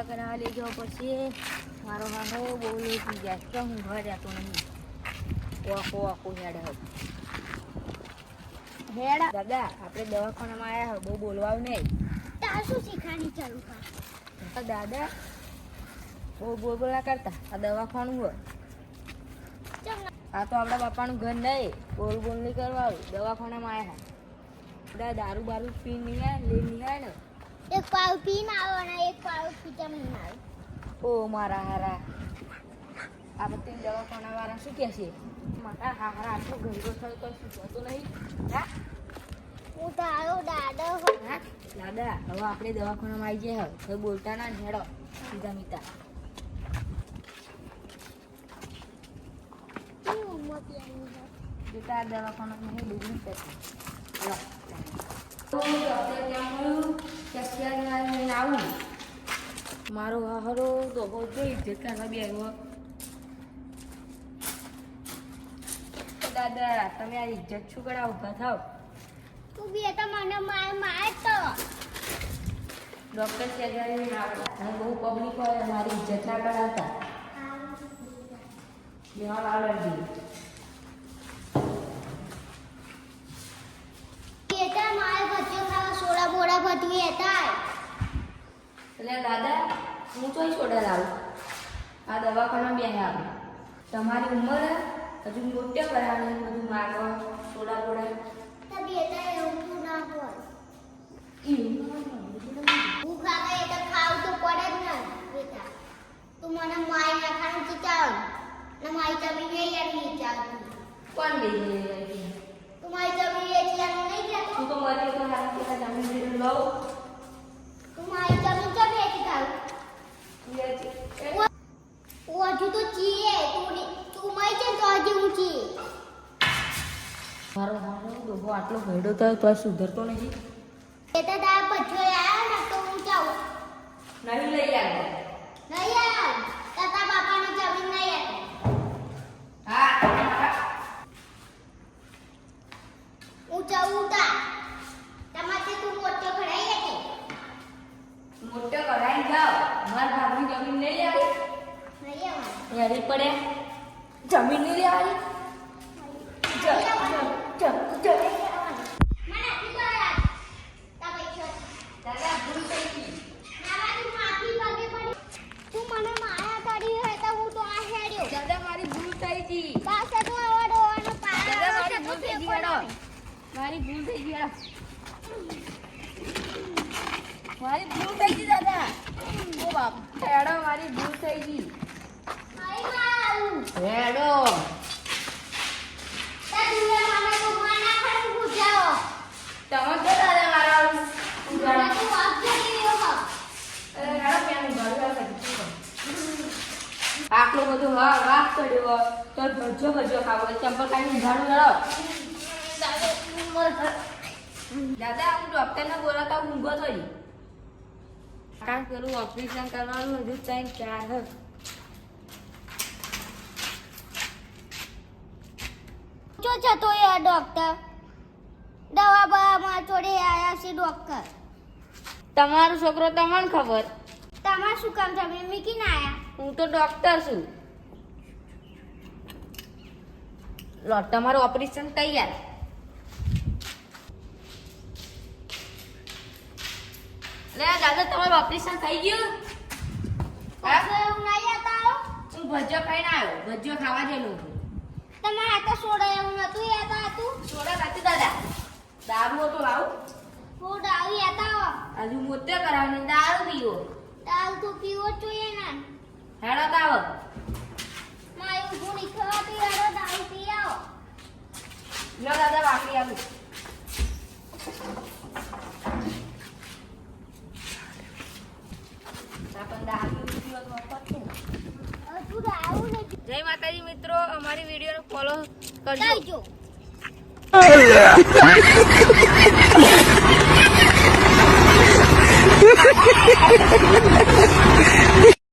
દવા કરાવવા લઈ જાવ પછી મારો હાહો બહુ લઈ જાય તો હું ઘર રહેતો નહીં આખો હેડ હેડ દાદા આપણે દવાખાનામાં આવ્યા બહુ બોલવાનું નહીં શું શીખવાની ચાલુ કર દાદા બહુ બોલા કરતા આ દવાખાનું હોય આ તો આપણા બાપાનું ઘર નહીં બોલ નહીં કરવાનું દવાખાનામાં આવ્યા બધા દારૂ બારૂ પી નહીં આવે લઈ નહીં આવે ને એક પાવ પીને આવો અને એક પાવ પીતા નહીં આવે ઓ મારા હારા આ બધી દવાખાના વાળા શું કહે છે મારા હારા આટલો ગંદો થયો તો શું કહેતો નહીં હા હું તારો દાદો હા દાદા હવે આપણે દવાખાનામાં આવી જાય હવે બોલતા ના હેડો સીધા મીતા બેટા દવાખાનામાં નહીં ડૂબી શકે આવું મારો હારો તો જોઈ જેટલા બે દાદા તમે આ ઇજ્જત શું કરા ઉભા થાવ તું બી તો મને માર તો ડોક્ટર ચેગારી અને બહુ પબ્લિક હોય મારી ઇજ્જત ના કરાવતા બિહાર આવડતી બેટા મારે બચ્ચો ખાવા સોડા બોડા ભટવી હતા એટલે દાદા હું તો સોડા લાવું આ દવાખાના બે આવે તમારી ઉંમર હજુ મોટા કરાવવાની બધું માગો સોડા બોડા તો બેટા એવું તું ના બોલ હું ખાવા એ તો ખાવ તો પડે જ ને બેટા તું મને મારી નાખવાનું ચિતાવ ને મારી જમીન નહીં આવી ચાલતી કોણ લઈ તું મારી જમીન વેચવાનું નહીં જતો હું તો મરી તો હાથ પેલા જમીન લઉં તું મારી જમીન તો વેચી ખાવ હજુ તો ચીએ તું મરી છે તો હજી હું ચીએ મારો હારો ડોહો આટલો ભેડો થયો તો સુધરતો નથી એ તો તારા બચ્ચો આવ્યો ને તો હું જાઉં નહીં લઈ આવ્યો નહીં આવ્યો તારા બાપાની જમીન નહીં આપી હા હું જાઉં તા તમારે તું મોટો ભરાઈ હતી મોટો કરાઈ જાઓ મારા ભાગની જમીન નહીં લેવાની નહીં આવવાનું યારી પડે જમીન નહીં લેવાની દાદા ભૂલ થઈ ગઈ દાદા મારી ભૂલ થઈ ગઈ દાદા મારી ભૂલ થઈ ગઈ હેડો મારી ભૂલ થઈ ગઈ હેડો મારી ભૂલ થઈ ગઈ દાદા ઓ બાપ હેડો મારી ભૂલ થઈ ગઈ હેડો તમે તો દાદા મારા આટલો બધો વાત કર્યો તો ભજો ખાવો ચંપલ કાઢી ઊંઘાડું દાદા હું ડોક્ટરને બોલાતા ઊંઘો થઈ કારણ પેલું ઓપરેશન કરવાનું હજુ 3-4 જતો યાર ડોક્ટર દવા બવામાં જોડે આયા છે ડોક્ટર તમારો છોકરો તમને ખબર તમારે શું કામ તમે મીકીને આયા હું તો ડોક્ટર છું લો તમારું ઓપરેશન તૈયાર લે દાદા તમારું ઓપરેશન થઈ ગયું એવું નહીં હતા હું ભજીયો ખાઈને આવ્યો ભજીયો ખાવા જેલું તમારે હાથે સોડા એવું નતું યાતા હતું સોડા નથી દાદા દારૂ તો લાવું હું દારૂ યાતા હજુ મોટે કરાવને દારૂ પીવો દારૂ તો પીવો જ જોઈએ ને હેડો તાવ મારી ઊંઘું નહીં ખવાતી યાર દારૂ પી આવો લો દાદા વાપરી આવું જય માતાજી મિત્રો અમારી વિડીયોને ફોલો કરજો